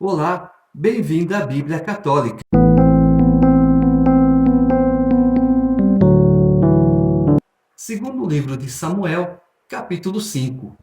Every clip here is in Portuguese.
Olá, bem-vindo à Bíblia Católica. Segundo livro de Samuel, capítulo 5.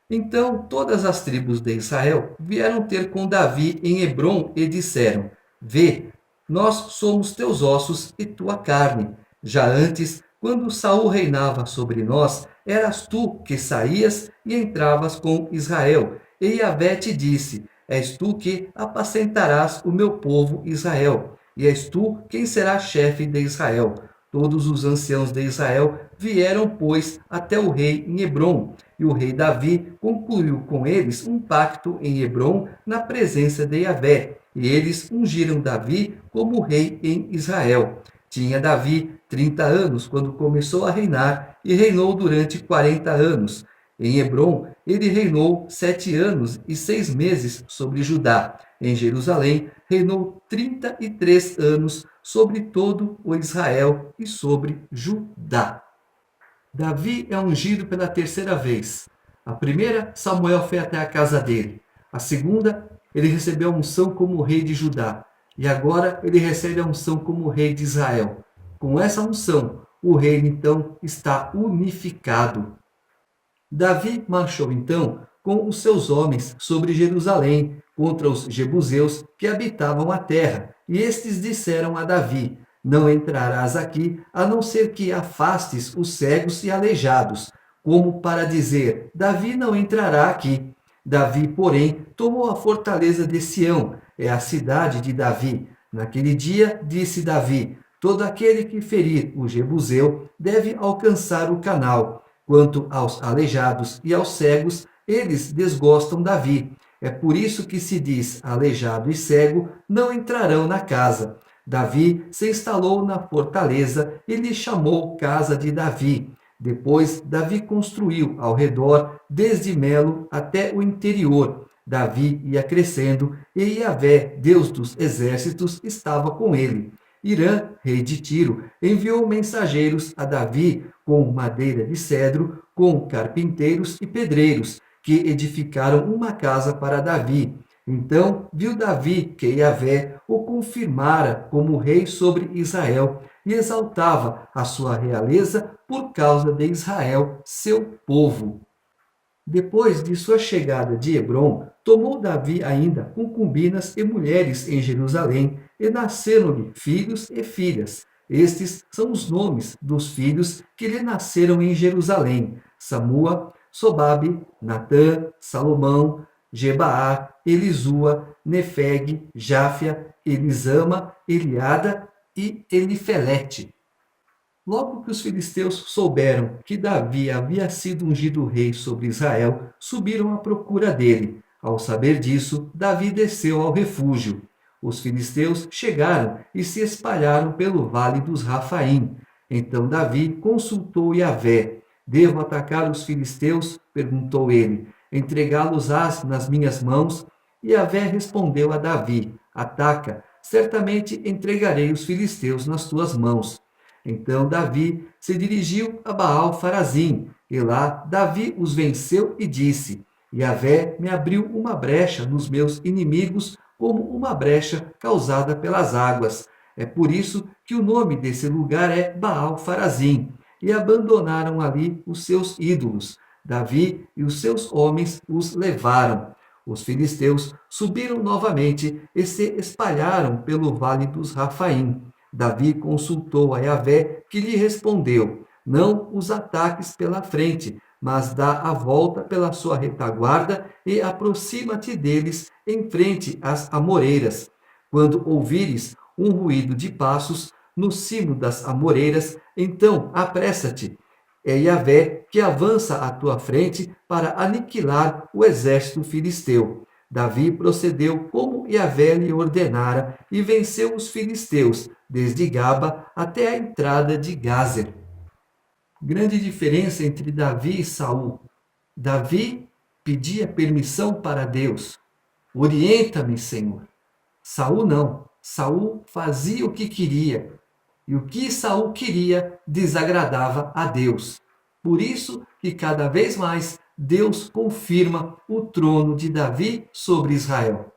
Então todas as tribos de Israel vieram ter com Davi em Hebrom e disseram: Vê, nós somos teus ossos e tua carne. Já antes, quando Saul reinava sobre nós, eras tu que saías e entravas com Israel. E Yahvé te disse: És tu que apacentarás o meu povo Israel, e és tu quem será chefe de Israel. Todos os anciãos de Israel vieram, pois, até o rei em Hebrom, e o rei Davi concluiu com eles um pacto em Hebrom na presença de Yahvé, e eles ungiram Davi como rei em Israel. Tinha Davi 30 anos quando começou a reinar, e reinou durante 40 anos. Em Hebrom, ele reinou 7 anos e 6 meses sobre Judá. Em Jerusalém, reinou 33 anos sobre todo o Israel e sobre Judá. Davi é ungido pela terceira vez. A primeira, Samuel foi até a casa dele. A segunda, ele recebeu a unção como rei de Judá. E agora ele recebe a unção como rei de Israel. Com essa unção, o reino então está unificado. Davi marchou então com os seus homens sobre Jerusalém contra os jebuseus que habitavam a terra. E estes disseram a Davi: Não entrarás aqui, a não ser que afastes os cegos e aleijados, como para dizer: Davi não entrará aqui. Davi, porém, tomou a fortaleza de Sião, é a cidade de Davi. Naquele dia, disse Davi: Todo aquele que ferir o jebuseu deve alcançar o canal. Quanto aos aleijados e aos cegos, eles desgostam Davi. É por isso que se diz: aleijado e cego não entrarão na casa. Davi se instalou na fortaleza e lhe chamou Casa de Davi. Depois, Davi construiu ao redor, desde Melo até o interior. Davi ia crescendo e Yahvé, Deus dos exércitos, estava com ele. Irã, rei de Tiro, enviou mensageiros a Davi com madeira de cedro, com carpinteiros e pedreiros, que edificaram uma casa para Davi. Então viu Davi que Yahvé o confirmara como rei sobre Israel e exaltava a sua realeza por causa de Israel, seu povo. Depois de sua chegada de Hebrom, tomou Davi ainda concubinas e mulheres em Jerusalém, e nasceram-lhe filhos e filhas. Estes são os nomes dos filhos que lhe nasceram em Jerusalém: Samua, Sobabe, Natã, Salomão, Jebaá, Elisua, Nefeg, Jáfia, Elisama, Eliada e Elifelete. Logo que os filisteus souberam que Davi havia sido ungido rei sobre Israel, subiram à procura dele. Ao saber disso, Davi desceu ao refúgio. Os filisteus chegaram e se espalharam pelo vale dos Rafaim. Então Davi consultou Yahvé. Devo atacar os filisteus? Perguntou ele. Entregá-los-ás nas minhas mãos? E Yahvé respondeu a Davi: Ataca, certamente entregarei os filisteus nas tuas mãos. Então Davi se dirigiu a Baal-Farazim, e lá Davi os venceu e disse: Yahvé me abriu uma brecha nos meus inimigos, como uma brecha causada pelas águas. É por isso que o nome desse lugar é Baal-Farazim. E abandonaram ali os seus ídolos. Davi e os seus homens os levaram. Os filisteus subiram novamente e se espalharam pelo vale dos Rafaim. Davi consultou a Yahvé, que lhe respondeu: Não os ataques pela frente, mas dá a volta pela sua retaguarda e aproxima-te deles em frente às amoreiras. Quando ouvires um ruído de passos no cimo das amoreiras, então apressa-te. É Yahvé que avança à tua frente para aniquilar o exército filisteu. Davi procedeu como Yahvé lhe ordenara e venceu os filisteus, desde Gaba até a entrada de Gazer. Grande diferença entre Davi e Saul. Davi pedia permissão para Deus. Orienta-me, Senhor. Saul não. Saul fazia o que queria. E o que Saul queria desagradava a Deus. Por isso que cada vez mais Deus confirma o trono de Davi sobre Israel.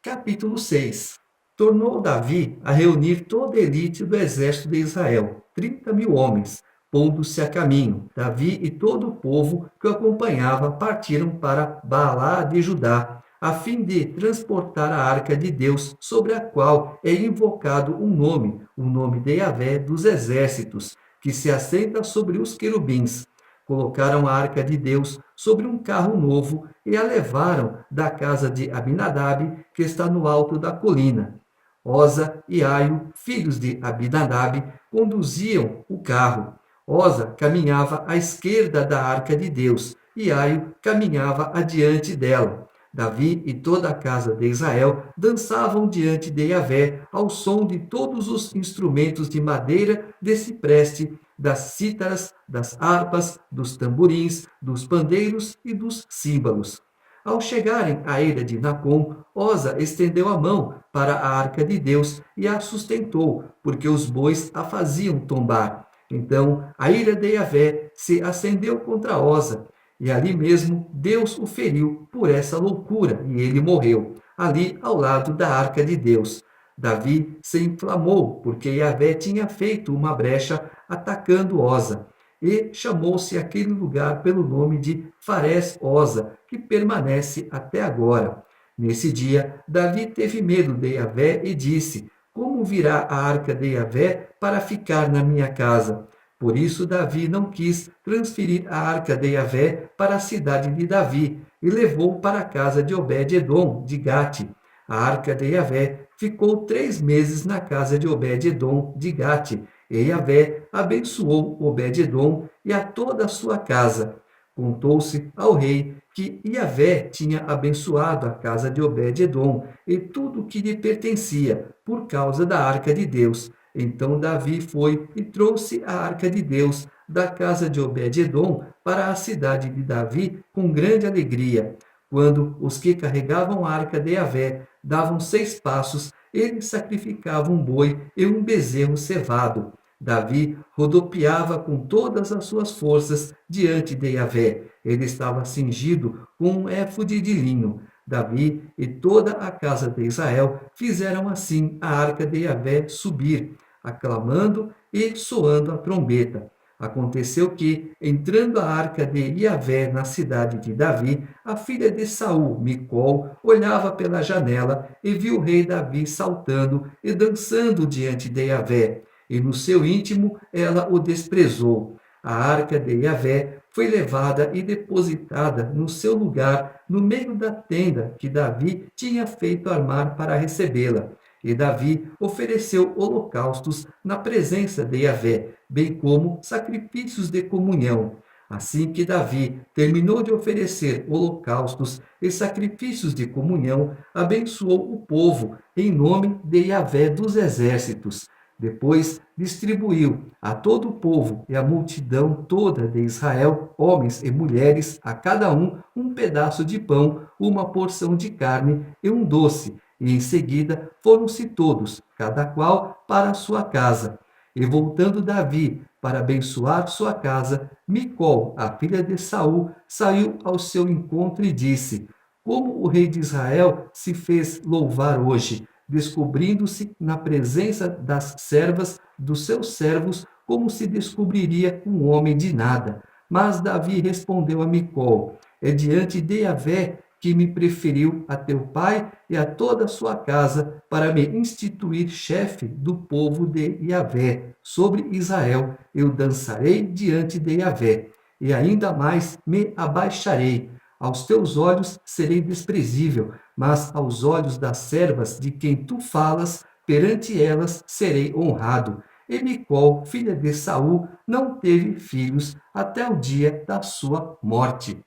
Capítulo 6. Tornou Davi a reunir toda a elite do exército de Israel, 30.000 homens, pondo-se a caminho. Davi e todo o povo que o acompanhava partiram para Baalá de Judá, a fim de transportar a arca de Deus, sobre a qual é invocado um nome, o nome de Yahvé dos exércitos, que se assenta sobre os querubins. Colocaram a arca de Deus sobre um carro novo e a levaram da casa de Abinadab, que está no alto da colina. Oza e Aio, filhos de Abinadab, conduziam o carro. Oza caminhava à esquerda da arca de Deus e Aio caminhava adiante dela. Davi e toda a casa de Israel dançavam diante de Yahvé ao som de todos os instrumentos de madeira de cipreste, das cítaras, das harpas, dos tamborins, dos pandeiros e dos símbolos. Ao chegarem à ilha de Nacon, Oza estendeu a mão para a arca de Deus e a sustentou, porque os bois a faziam tombar. Então a ira de Yahvé se acendeu contra Oza, e ali mesmo Deus o feriu por essa loucura, e ele morreu, ali ao lado da arca de Deus. Davi se inflamou, porque Yahvé tinha feito uma brecha atacando Oza, e chamou-se aquele lugar pelo nome de Fares Oza, que permanece até agora. Nesse dia, Davi teve medo de Yahvé e disse: Como virá a arca de Yahvé para ficar na minha casa? Por isso, Davi não quis transferir a arca de Yahvé para a cidade de Davi e levou para a casa de Obed-edom de Gate. A arca de Yahvé ficou 3 meses na casa de Obed-edom de Gate, e Yahvé abençoou Obed-edom e a toda a sua casa. Contou-se ao rei que Yahvé tinha abençoado a casa de Obed-edom e tudo o que lhe pertencia, por causa da arca de Deus. Então Davi foi e trouxe a arca de Deus da casa de Obed-edom para a cidade de Davi com grande alegria. Quando os que carregavam a arca de Yahvé davam 6 passos, ele sacrificava um boi e um bezerro cevado. Davi rodopiava com todas as suas forças diante de Yahvé. Ele estava cingido com um éfode de linho. Davi e toda a casa de Israel fizeram assim a arca de Yahvé subir, aclamando e soando a trombeta. Aconteceu que, entrando a arca de Yahvé na cidade de Davi, a filha de Saul, Micol, olhava pela janela e viu o rei Davi saltando e dançando diante de Yahvé. E no seu íntimo ela o desprezou. A arca de Yahvé foi levada e depositada no seu lugar, no meio da tenda que Davi tinha feito armar para recebê-la. E Davi ofereceu holocaustos na presença de Yahvé, bem como sacrifícios de comunhão. Assim que Davi terminou de oferecer holocaustos e sacrifícios de comunhão, abençoou o povo em nome de Yahvé dos exércitos. Depois distribuiu a todo o povo e a multidão toda de Israel, homens e mulheres, a cada um pedaço de pão, uma porção de carne e um doce. E em seguida foram-se todos, cada qual para a sua casa. E voltando Davi para abençoar sua casa, Micol, a filha de Saul, saiu ao seu encontro e disse: Como o rei de Israel se fez louvar hoje, descobrindo-se na presença das servas dos seus servos, como se descobriria um homem de nada. Mas Davi respondeu a Micol: É diante de Yahvé que me preferiu a teu pai e a toda a sua casa para me instituir chefe do povo de Yahvé sobre Israel. Eu dançarei diante de Yahvé e ainda mais me abaixarei. Aos teus olhos serei desprezível, mas aos olhos das servas de quem tu falas, perante elas serei honrado. E Micol, filha de Saul, não teve filhos até o dia da sua morte.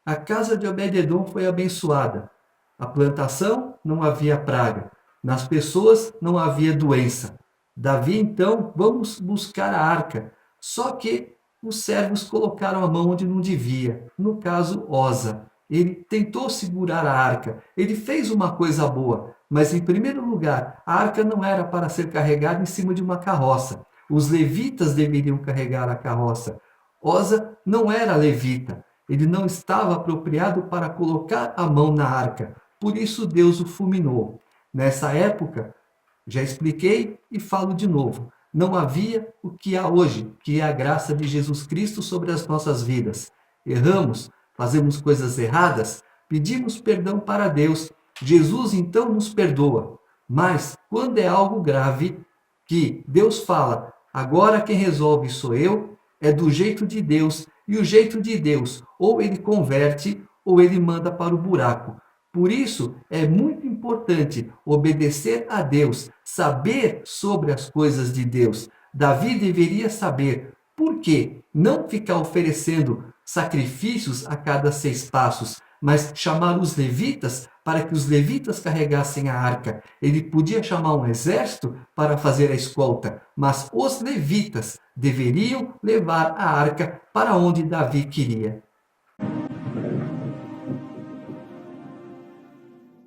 A casa de Obed-edom foi abençoada. A plantação não havia praga. Nas pessoas não havia doença. Davi, então, vamos buscar a arca. Só que os servos colocaram a mão onde não devia. No caso, Oza. Ele tentou segurar a arca. Ele fez uma coisa boa. Mas, em primeiro lugar, a arca não era para ser carregada em cima de uma carroça. Os levitas deveriam carregar a carroça. Oza não era levita. Ele não estava apropriado para colocar a mão na arca. por isso Deus o fulminou. Nessa época, já expliquei e falo de novo, não havia o que há hoje, que é a graça de Jesus Cristo sobre as nossas vidas. Erramos, fazemos coisas erradas, pedimos perdão para Deus. Jesus então nos perdoa. Mas quando é algo grave, que Deus fala, agora quem resolve sou eu, é do jeito de Deus, e o jeito de Deus, ou ele converte, ou ele manda para o buraco. Por isso, é muito importante obedecer a Deus, saber sobre as coisas de Deus. Davi deveria saber por quê? Não ficar oferecendo sacrifícios a cada 6 passos, mas chamar os levitas para que os levitas carregassem a arca. Ele podia chamar um exército para fazer a escolta, mas os levitas deveriam levar a arca para onde Davi queria.